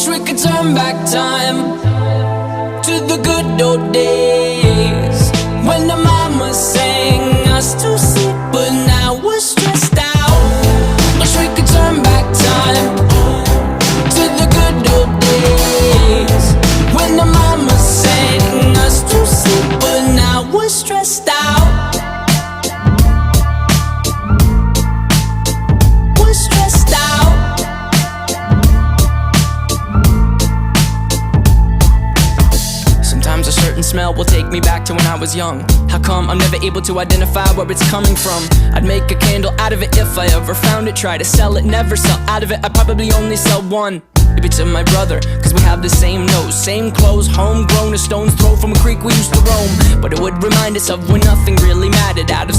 Wish we could turn back time to the good old days when the mama sang us to sleep, but now we're stressed out. Wish we could turn back time to the good old days when the mama sang us to sleep, but now we're stressed out. We're stressed out. Sometimes a certain smell will take me back to when I was young. How come I'm never able to identify where it's coming from? I'd make a candle out of it if I ever found it. Try to sell it, never sell out of it. I'd probably only sell one. Maybe to my brother, cause we have the same nose, same clothes, homegrown, a stone's throw from a creek we used to roam. But it would remind us of when nothing really mattered. Out of